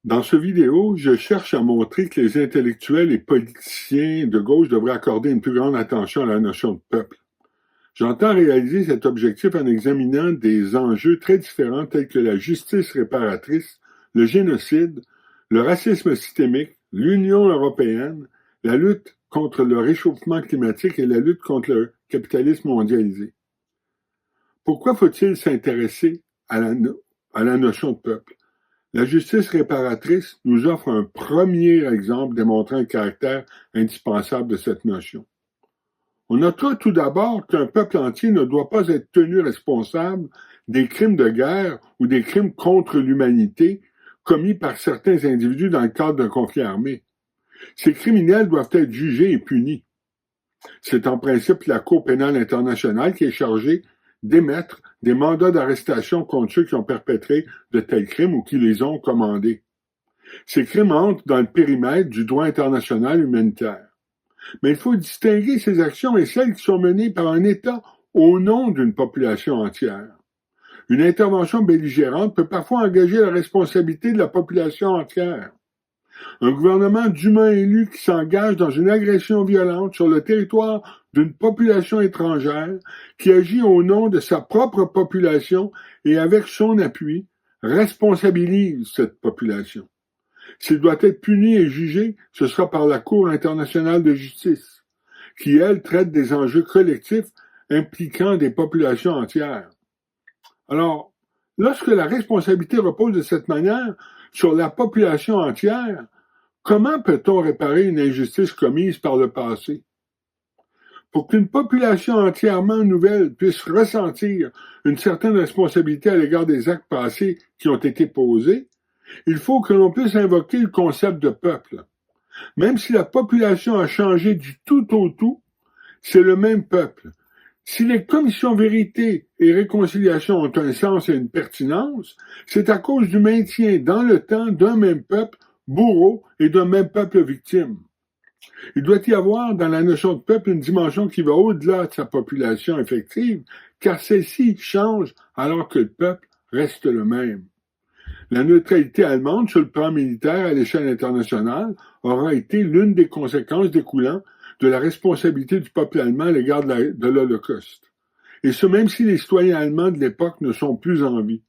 Dans ce vidéo, je cherche à montrer que les intellectuels et politiciens de gauche devraient accorder une plus grande attention à la notion de peuple. J'entends réaliser cet objectif en examinant des enjeux très différents tels que la justice réparatrice, le génocide, le racisme systémique, l'Union européenne, la lutte contre le réchauffement climatique et la lutte contre le capitalisme mondialisé. Pourquoi faut-il s'intéresser à la notion de peuple? La justice réparatrice nous offre un premier exemple démontrant le caractère indispensable de cette notion. On notera tout d'abord qu'un peuple entier ne doit pas être tenu responsable des crimes de guerre ou des crimes contre l'humanité commis par certains individus dans le cadre d'un conflit armé. Ces criminels doivent être jugés et punis. C'est en principe la Cour pénale internationale qui est chargée d'émettre des mandats d'arrestation contre ceux qui ont perpétré de tels crimes ou qui les ont commandés. Ces crimes entrent dans le périmètre du droit international humanitaire. Mais il faut distinguer ces actions et celles qui sont menées par un État au nom d'une population entière. Une intervention belligérante peut parfois engager la responsabilité de la population entière. Un gouvernement dûment élu qui s'engage dans une agression violente sur le territoire d'une population étrangère, qui agit au nom de sa propre population et avec son appui, responsabilise cette population. S'il doit être puni et jugé, ce sera par la Cour internationale de justice, qui, elle, traite des enjeux collectifs impliquant des populations entières. Alors, lorsque la responsabilité repose de cette manière sur la population entière, comment peut-on réparer une injustice commise par le passé? Pour qu'une population entièrement nouvelle puisse ressentir une certaine responsabilité à l'égard des actes passés qui ont été posés, il faut que l'on puisse invoquer le concept de peuple. Même si la population a changé du tout au tout, c'est le même peuple. Si les commissions vérité et réconciliation ont un sens et une pertinence, c'est à cause du maintien dans le temps d'un même peuple bourreau et d'un même peuple victime. Il doit y avoir dans la notion de peuple une dimension qui va au-delà de sa population effective, car celle-ci change alors que le peuple reste le même. La neutralité allemande sur le plan militaire à l'échelle internationale aura été l'une des conséquences découlant de la responsabilité du peuple allemand à l'égard de l'Holocauste. Et ce, même si les citoyens allemands de l'époque ne sont plus en vie.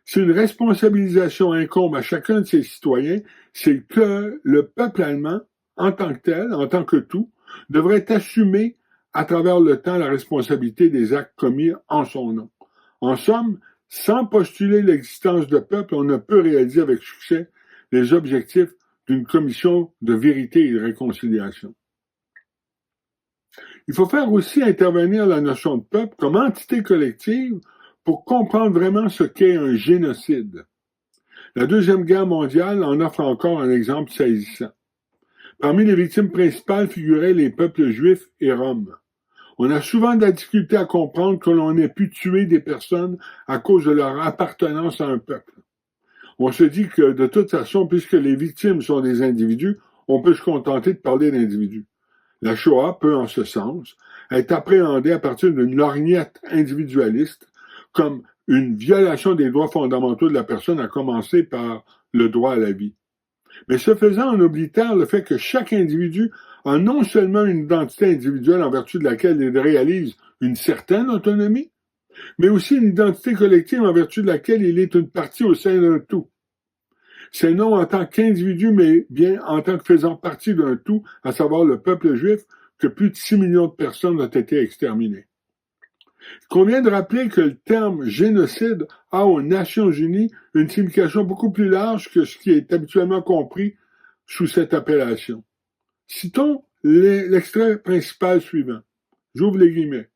Si une responsabilisation incombe à chacun de ses citoyens, c'est que le peuple allemand, en tant que tel, en tant que tout, devrait assumer à travers le temps la responsabilité des actes commis en son nom. En somme, sans postuler l'existence de peuple, on ne peut réaliser avec succès les objectifs d'une commission de vérité et de réconciliation. Il faut faire aussi intervenir la notion de peuple comme entité collective pour comprendre vraiment ce qu'est un génocide. La Deuxième Guerre mondiale en offre encore un exemple saisissant. Parmi les victimes principales figuraient les peuples juifs et roms. On a souvent de la difficulté à comprendre que l'on ait pu tuer des personnes à cause de leur appartenance à un peuple. On se dit que de toute façon, puisque les victimes sont des individus, on peut se contenter de parler d'individus. La Shoah peut, en ce sens, être appréhendée à partir d'une lorgnette individualiste comme une violation des droits fondamentaux de la personne, à commencer par le droit à la vie. Mais ce faisant, on oblitère le fait que chaque individu a non seulement une identité individuelle en vertu de laquelle il réalise une certaine autonomie, mais aussi une identité collective en vertu de laquelle il est une partie au sein d'un tout. C'est non en tant qu'individu, mais bien en tant que faisant partie d'un tout, à savoir le peuple juif, que plus de 6 millions de personnes ont été exterminées. Il convient de rappeler que le terme génocide a aux Nations Unies une signification beaucoup plus large que ce qui est habituellement compris sous cette appellation. Citons l'extrait principal suivant. J'ouvre les guillemets.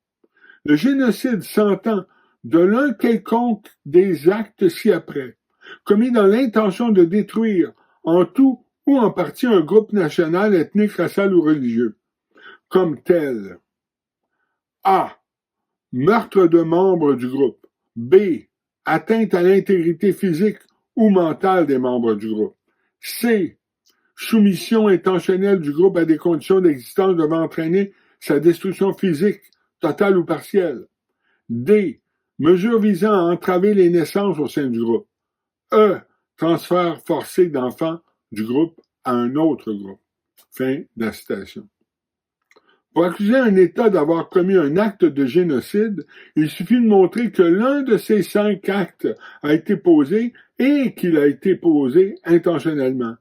Le génocide s'entend de l'un quelconque des actes ci-après, commis dans l'intention de détruire en tout ou en partie un groupe national, ethnique, racial ou religieux, comme tel. A. Meurtre de membres du groupe. B. Atteinte à l'intégrité physique ou mentale des membres du groupe. C. Soumission intentionnelle du groupe à des conditions d'existence devant entraîner sa destruction physique, totale ou partielle. D. Mesures visant à entraver les naissances au sein du groupe. E. transfert forcé d'enfants du groupe à un autre groupe. Fin de la citation. Pour accuser un État d'avoir commis un acte de génocide, il suffit de montrer que l'un de ces 5 actes a été posé et qu'il a été posé intentionnellement.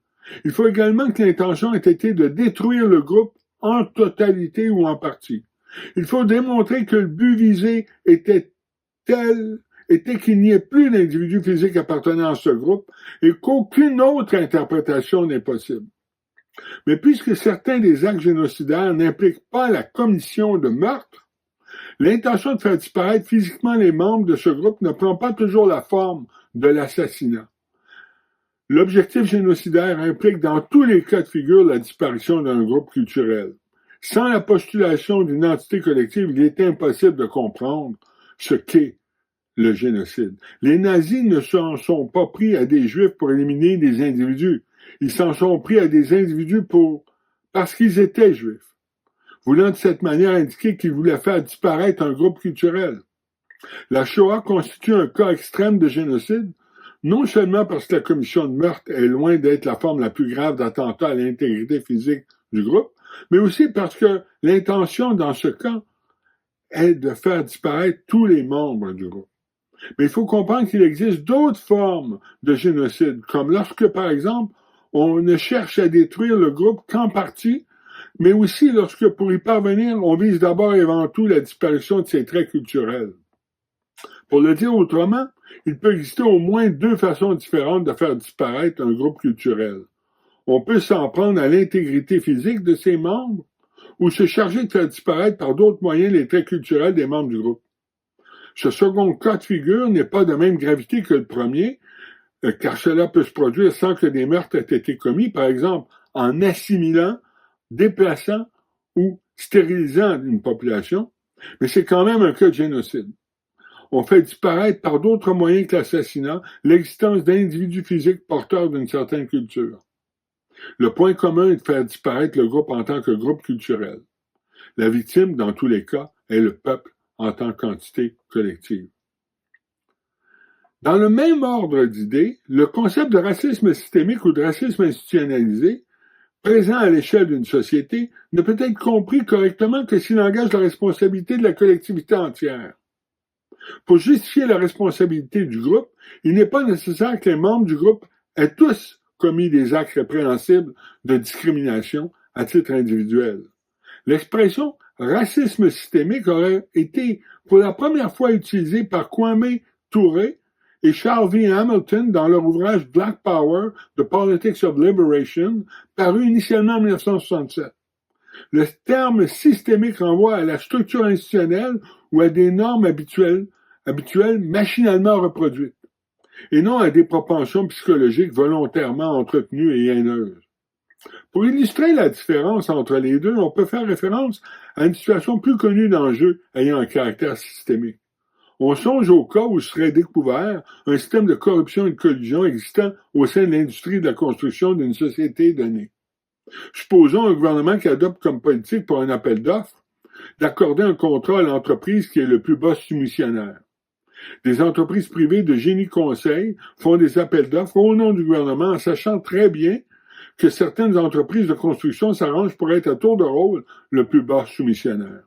Il faut également que l'intention ait été de détruire le groupe en totalité ou en partie. Il faut démontrer que le but visé était qu'il n'y ait plus d'individus physiques appartenant à ce groupe et qu'aucune autre interprétation n'est possible. Mais puisque certains des actes génocidaires n'impliquent pas la commission de meurtre, l'intention de faire disparaître physiquement les membres de ce groupe ne prend pas toujours la forme de l'assassinat. L'objectif génocidaire implique dans tous les cas de figure la disparition d'un groupe culturel. Sans la postulation d'une entité collective, il est impossible de comprendre ce qu'est le génocide. Les nazis ne s'en sont pas pris à des juifs pour éliminer des individus. Ils s'en sont pris à des individus parce qu'ils étaient juifs, voulant de cette manière indiquer qu'ils voulaient faire disparaître un groupe culturel. La Shoah constitue un cas extrême de génocide, non seulement parce que la commission de meurtre est loin d'être la forme la plus grave d'attentat à l'intégrité physique du groupe, mais aussi parce que l'intention dans ce cas est de faire disparaître tous les membres du groupe. Mais il faut comprendre qu'il existe d'autres formes de génocide, comme lorsque, par exemple, on ne cherche à détruire le groupe qu'en partie, mais aussi lorsque, pour y parvenir, on vise d'abord et avant tout la disparition de ses traits culturels. Pour le dire autrement, il peut exister au moins 2 façons différentes de faire disparaître un groupe culturel. On peut s'en prendre à l'intégrité physique de ses membres, ou se charger de faire disparaître par d'autres moyens les traits culturels des membres du groupe. Ce second cas de figure n'est pas de même gravité que le premier, car cela peut se produire sans que des meurtres aient été commis, par exemple en assimilant, déplaçant ou stérilisant une population, mais c'est quand même un cas de génocide. On fait disparaître par d'autres moyens que l'assassinat l'existence d'individus physiques porteurs d'une certaine culture. Le point commun est de faire disparaître le groupe en tant que groupe culturel. La victime, dans tous les cas, est le peuple en tant qu'entité collective. Dans le même ordre d'idées, le concept de racisme systémique ou de racisme institutionnalisé, présent à l'échelle d'une société, ne peut être compris correctement que s'il engage la responsabilité de la collectivité entière. Pour justifier la responsabilité du groupe, il n'est pas nécessaire que les membres du groupe aient tous commis des actes répréhensibles de discrimination à titre individuel. L'expression racisme systémique aurait été pour la première fois utilisée par Kwame Touré et Charles V. Hamilton dans leur ouvrage Black Power, The Politics of Liberation, paru initialement en 1967. Le terme systémique renvoie à la structure institutionnelle ou à des normes habituelles machinalement reproduites, et non à des propensions psychologiques volontairement entretenues et haineuses. Pour illustrer la différence entre les deux, on peut faire référence à une situation plus connue d'enjeu ayant un caractère systémique. On songe au cas où serait découvert un système de corruption et de collusion existant au sein de l'industrie de la construction d'une société donnée. Supposons un gouvernement qui adopte comme politique pour un appel d'offres d'accorder un contrat à l'entreprise qui est le plus bas soumissionnaire. Des entreprises privées de génie conseil font des appels d'offres au nom du gouvernement en sachant très bien que certaines entreprises de construction s'arrangent pour être à tour de rôle le plus bas soumissionnaire.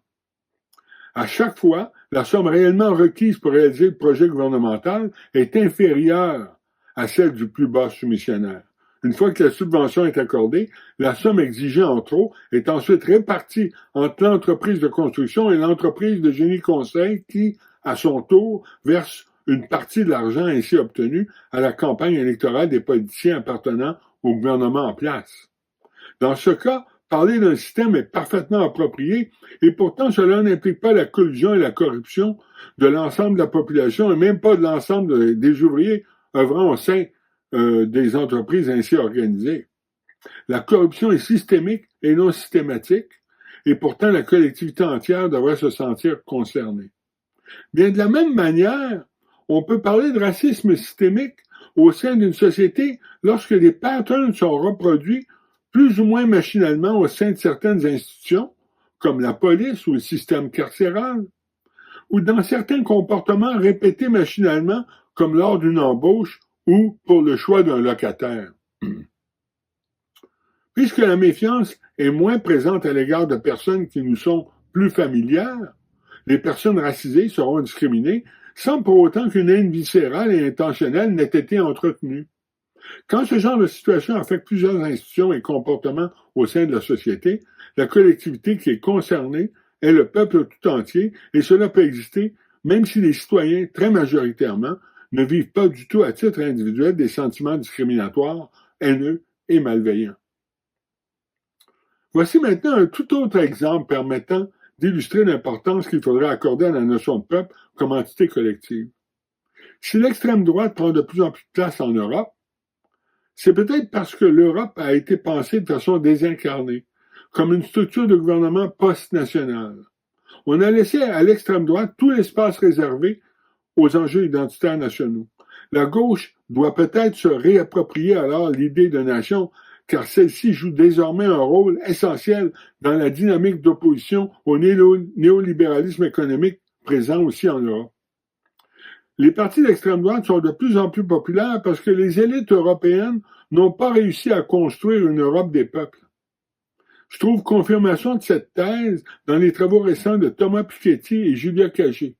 À chaque fois, la somme réellement requise pour réaliser le projet gouvernemental est inférieure à celle du plus bas soumissionnaire. Une fois que la subvention est accordée, la somme exigée en trop est ensuite répartie entre l'entreprise de construction et l'entreprise de génie conseil qui, à son tour, verse une partie de l'argent ainsi obtenu à la campagne électorale des politiciens appartenant au gouvernement en place. Dans ce cas, parler d'un système est parfaitement approprié et pourtant cela n'implique pas la collusion et la corruption de l'ensemble de la population et même pas de l'ensemble des ouvriers œuvrant au sein des entreprises ainsi organisées. La corruption est systémique et non systématique et pourtant la collectivité entière devrait se sentir concernée. Bien de la même manière, on peut parler de racisme systémique au sein d'une société lorsque des patterns sont reproduits plus ou moins machinalement au sein de certaines institutions, comme la police ou le système carcéral, ou dans certains comportements répétés machinalement, comme lors d'une embauche ou pour le choix d'un locataire. Puisque la méfiance est moins présente à l'égard de personnes qui nous sont plus familières, les personnes racisées seront discriminées sans pour autant qu'une haine viscérale et intentionnelle n'ait été entretenue. Quand ce genre de situation affecte plusieurs institutions et comportements au sein de la société, la collectivité qui est concernée est le peuple tout entier et cela peut exister même si les citoyens, très majoritairement, ne vivent pas du tout à titre individuel des sentiments discriminatoires, haineux et malveillants. Voici maintenant un tout autre exemple permettant d'illustrer l'importance qu'il faudrait accorder à la notion de peuple comme entité collective. Si l'extrême droite prend de plus en plus de place en Europe, c'est peut-être parce que l'Europe a été pensée de façon désincarnée, comme une structure de gouvernement post-national. On a laissé à l'extrême droite tout l'espace réservé aux enjeux identitaires nationaux. La gauche doit peut-être se réapproprier alors l'idée de nation, car celle-ci joue désormais un rôle essentiel dans la dynamique d'opposition au néolibéralisme économique présent aussi en Europe. Les partis d'extrême droite sont de plus en plus populaires parce que les élites européennes n'ont pas réussi à construire une Europe des peuples. Je trouve confirmation de cette thèse dans les travaux récents de Thomas Piketty et Julia Cagé.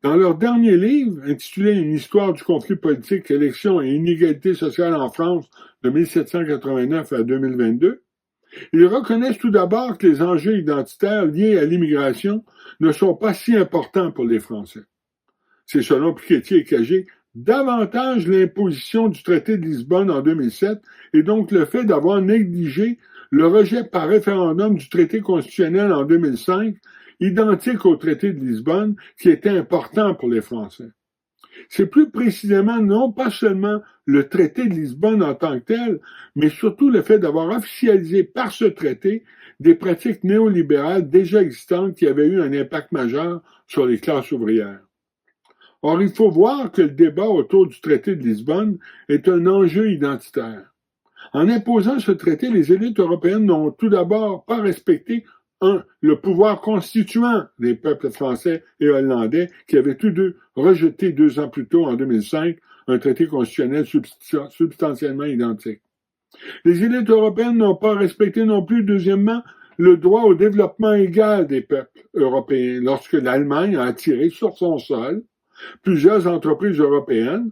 Dans leur dernier livre, intitulé Une histoire du conflit politique, élections et inégalités sociales en France de 1789 à 2022, ils reconnaissent tout d'abord que les enjeux identitaires liés à l'immigration ne sont pas si importants pour les Français. C'est selon Piketty et Cagé davantage l'imposition du traité de Lisbonne en 2007 et donc le fait d'avoir négligé le rejet par référendum du traité constitutionnel en 2005, identique au traité de Lisbonne, qui était important pour les Français. C'est plus précisément non pas seulement le traité de Lisbonne en tant que tel, mais surtout le fait d'avoir officialisé par ce traité des pratiques néolibérales déjà existantes qui avaient eu un impact majeur sur les classes ouvrières. Or, il faut voir que le débat autour du traité de Lisbonne est un enjeu identitaire. En imposant ce traité, les élites européennes n'ont tout d'abord pas respecté le pouvoir constituant des peuples français et hollandais qui avaient tous deux rejeté 2 ans plus tôt, en 2005, un traité constitutionnel substantiellement identique. Les élites européennes n'ont pas respecté non plus, deuxièmement, le droit au développement égal des peuples européens lorsque l'Allemagne a attiré sur son sol plusieurs entreprises européennes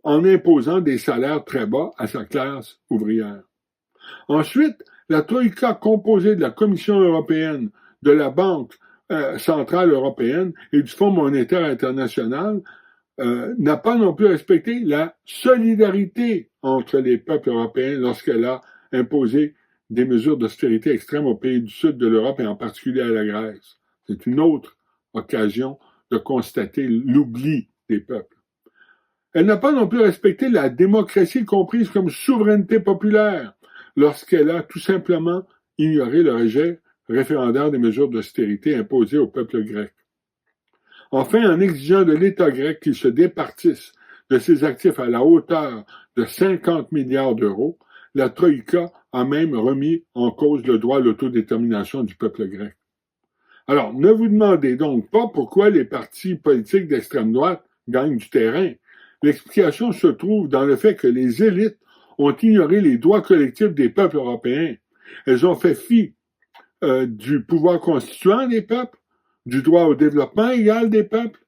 en imposant des salaires très bas à sa classe ouvrière. Ensuite, la Troïka composée de la Commission européenne, de la Banque centrale européenne et du Fonds monétaire international n'a pas non plus respecté la solidarité entre les peuples européens lorsqu'elle a imposé des mesures d'austérité extrême aux pays du sud de l'Europe et en particulier à la Grèce. C'est une autre occasion de constater l'oubli des peuples. Elle n'a pas non plus respecté la démocratie comprise comme souveraineté populaire lorsqu'elle a tout simplement ignoré le rejet référendaire des mesures d'austérité imposées au peuple grec. Enfin, en exigeant de l'État grec qu'il se départisse de ses actifs à la hauteur de 50 milliards d'euros, la Troïka a même remis en cause le droit à l'autodétermination du peuple grec. Alors, ne vous demandez donc pas pourquoi les partis politiques d'extrême droite gagnent du terrain. L'explication se trouve dans le fait que les élites ont ignoré les droits collectifs des peuples européens. Elles ont fait fi du pouvoir constituant des peuples, du droit au développement égal des peuples,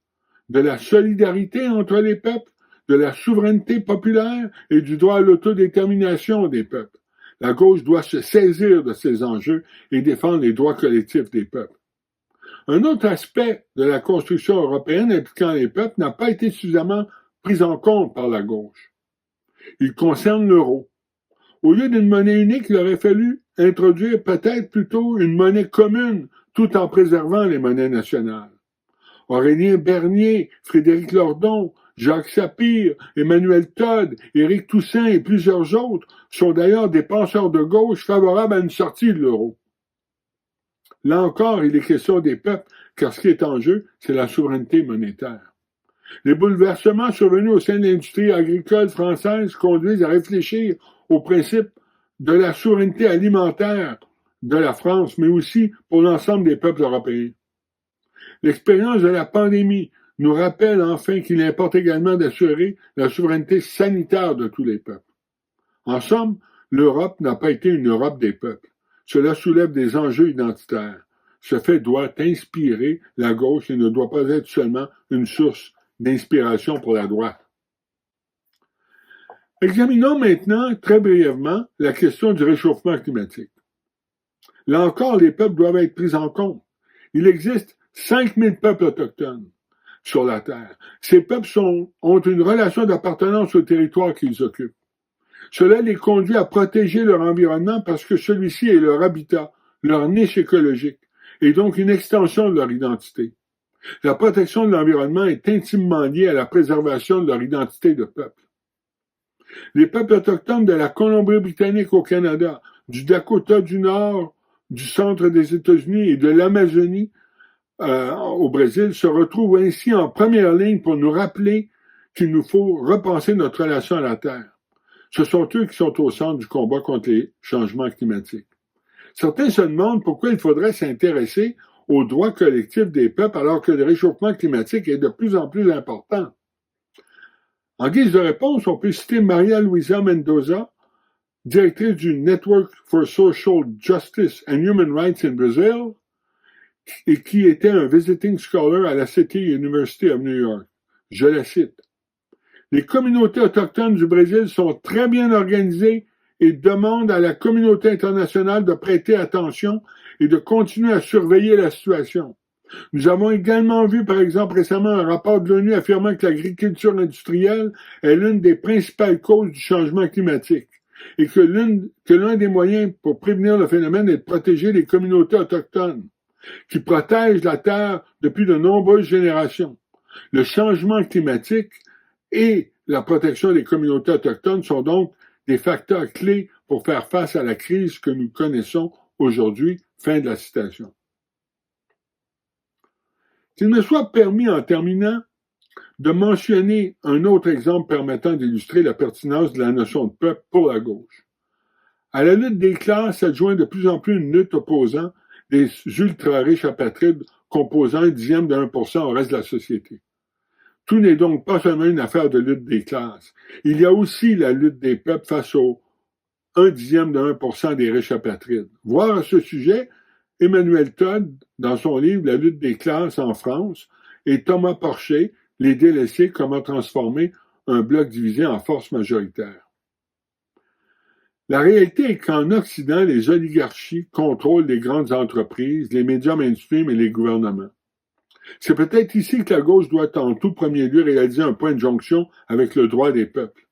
de la solidarité entre les peuples, de la souveraineté populaire et du droit à l'autodétermination des peuples. La gauche doit se saisir de ces enjeux et défendre les droits collectifs des peuples. Un autre aspect de la construction européenne impliquant les peuples n'a pas été suffisamment pris en compte par la gauche. Il concerne l'euro. Au lieu d'une monnaie unique, il aurait fallu introduire peut-être plutôt une monnaie commune tout en préservant les monnaies nationales. Aurélien Bernier, Frédéric Lordon, Jacques Sapir, Emmanuel Todd, Éric Toussaint et plusieurs autres sont d'ailleurs des penseurs de gauche favorables à une sortie de l'euro. Là encore, il est question des peuples, car ce qui est en jeu, c'est la souveraineté monétaire. Les bouleversements survenus au sein de l'industrie agricole française conduisent à réfléchir au principe de la souveraineté alimentaire de la France, mais aussi pour l'ensemble des peuples européens. L'expérience de la pandémie nous rappelle enfin qu'il importe également d'assurer la souveraineté sanitaire de tous les peuples. En somme, l'Europe n'a pas été une Europe des peuples. Cela soulève des enjeux identitaires. Ce fait doit inspirer la gauche et ne doit pas être seulement une source d'inspiration pour la droite. Examinons maintenant, très brièvement, la question du réchauffement climatique. Là encore, les peuples doivent être pris en compte. Il existe 5000 peuples autochtones sur la Terre. Ces peuples ont une relation d'appartenance au territoire qu'ils occupent. Cela les conduit à protéger leur environnement parce que celui-ci est leur habitat, leur niche écologique, et donc une extension de leur identité. La protection de l'environnement est intimement liée à la préservation de leur identité de peuple. Les peuples autochtones de la Colombie-Britannique au Canada, du Dakota du Nord, du centre des États-Unis et de l'Amazonie au Brésil se retrouvent ainsi en première ligne pour nous rappeler qu'il nous faut repenser notre relation à la Terre. Ce sont eux qui sont au centre du combat contre les changements climatiques. Certains se demandent pourquoi il faudrait s'intéresser aux droits collectifs des peuples alors que le réchauffement climatique est de plus en plus important. En guise de réponse, on peut citer Maria Luisa Mendoza, directrice du Network for Social Justice and Human Rights in Brazil, et qui était un visiting scholar à la City University of New York. Je la cite. Les communautés autochtones du Brésil sont très bien organisées et demandent à la communauté internationale de prêter attention et de continuer à surveiller la situation. Nous avons également vu, par exemple, récemment un rapport de l'ONU affirmant que l'agriculture industrielle est l'une des principales causes du changement climatique et que l'un des moyens pour prévenir le phénomène est de protéger les communautés autochtones qui protègent la Terre depuis de nombreuses générations. Le changement climatique et la protection des communautés autochtones sont donc des facteurs clés pour faire face à la crise que nous connaissons aujourd'hui. Fin de la citation. Qu'il me soit permis, en terminant, de mentionner un autre exemple permettant d'illustrer la pertinence de la notion de peuple pour la gauche. À la lutte des classes s'adjoint de plus en plus une lutte opposant des ultra-riches apatrides composant 1/10 au reste de la société. Tout n'est donc pas seulement une affaire de lutte des classes. Il y a aussi la lutte des peuples face au 1/10 des riches apatrides. Voir à ce sujet Emmanuel Todd dans son livre La lutte des classes en France et Thomas Porcher, Les délaissés, comment transformer un bloc divisé en force majoritaire. La réalité est qu'en Occident, les oligarchies contrôlent les grandes entreprises, les médias mainstream et les gouvernements. C'est peut-être ici que la gauche doit en tout premier lieu réaliser un point de jonction avec le droit des peuples.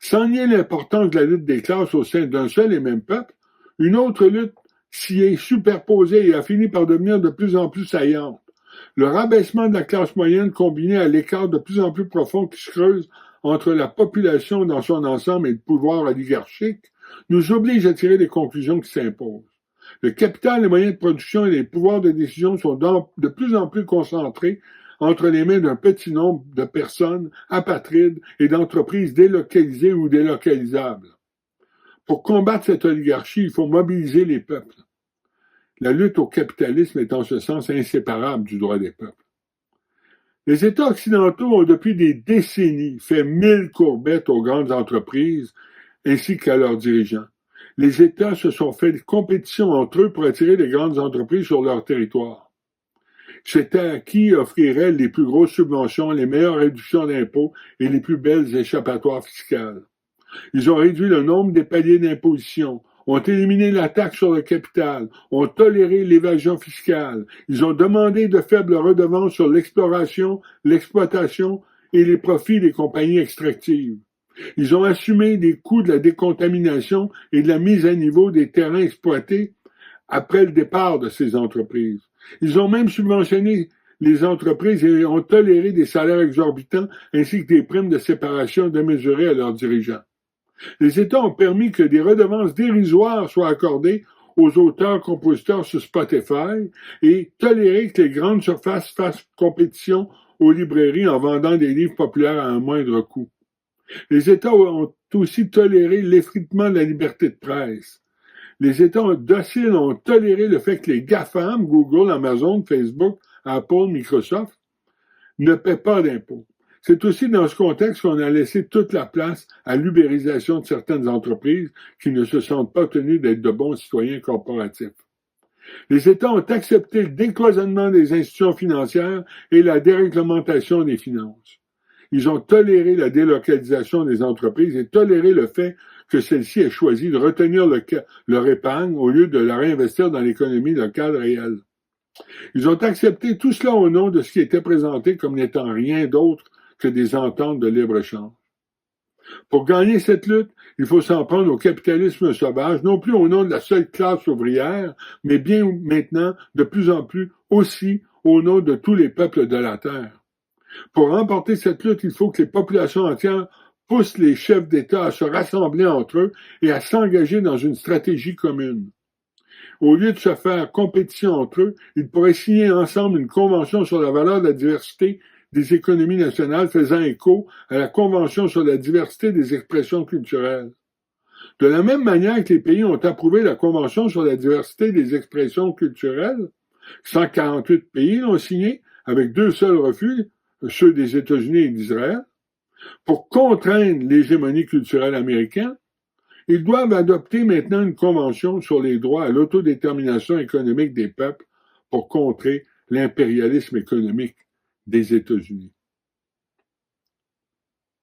Sans nier l'importance de la lutte des classes au sein d'un seul et même peuple, une autre lutte s'y est superposée et a fini par devenir de plus en plus saillante. Le rabaissement de la classe moyenne combiné à l'écart de plus en plus profond qui se creuse entre la population dans son ensemble et le pouvoir oligarchique nous oblige à tirer les conclusions qui s'imposent. Le capital, les moyens de production et les pouvoirs de décision sont de plus en plus concentrés entre les mains d'un petit nombre de personnes apatrides et d'entreprises délocalisées ou délocalisables. Pour combattre cette oligarchie, il faut mobiliser les peuples. La lutte au capitalisme est en ce sens inséparable du droit des peuples. Les États occidentaux ont depuis des décennies fait 1000 courbettes aux grandes entreprises ainsi qu'à leurs dirigeants. Les États se sont fait des compétitions entre eux pour attirer les grandes entreprises sur leur territoire. C'était à qui offrirait les plus grosses subventions, les meilleures réductions d'impôts et les plus belles échappatoires fiscales. Ils ont réduit le nombre des paliers d'imposition, ont éliminé la taxe sur le capital, ont toléré l'évasion fiscale. Ils ont demandé de faibles redevances sur l'exploration, l'exploitation et les profits des compagnies extractives. Ils ont assumé les coûts de la décontamination et de la mise à niveau des terrains exploités après le départ de ces entreprises. Ils ont même subventionné les entreprises et ont toléré des salaires exorbitants ainsi que des primes de séparation démesurées à leurs dirigeants. Les États ont permis que des redevances dérisoires soient accordées aux auteurs-compositeurs sur Spotify et toléré que les grandes surfaces fassent compétition aux librairies en vendant des livres populaires à un moindre coût. Les États ont aussi toléré l'effritement de la liberté de presse. Les États dociles ont toléré le fait que les GAFAM, Google, Amazon, Facebook, Apple, Microsoft, ne paient pas d'impôts. C'est aussi dans ce contexte qu'on a laissé toute la place à l'ubérisation de certaines entreprises qui ne se sentent pas tenues d'être de bons citoyens corporatifs. Les États ont accepté le décloisonnement des institutions financières et la déréglementation des finances. Ils ont toléré la délocalisation des entreprises et toléré le fait que celles-ci aient choisi de retenir leur épargne au lieu de la réinvestir dans l'économie locale réelle. Ils ont accepté tout cela au nom de ce qui était présenté comme n'étant rien d'autre que des ententes de libre-échange. Pour gagner cette lutte, il faut s'en prendre au capitalisme sauvage, non plus au nom de la seule classe ouvrière, mais bien maintenant, de plus en plus aussi au nom de tous les peuples de la Terre. Pour remporter cette lutte, il faut que les populations entières poussent les chefs d'État à se rassembler entre eux et à s'engager dans une stratégie commune. Au lieu de se faire compétition entre eux, ils pourraient signer ensemble une convention sur la valeur de la diversité des économies nationales faisant écho à la Convention sur la diversité des expressions culturelles. De la même manière que les pays ont approuvé la Convention sur la diversité des expressions culturelles, 148 pays l'ont signée avec 2 seuls refus, ceux des États-Unis et d'Israël, pour contraindre l'hégémonie culturelle américaine. Ils doivent adopter maintenant une convention sur les droits à l'autodétermination économique des peuples pour contrer l'impérialisme économique des États-Unis.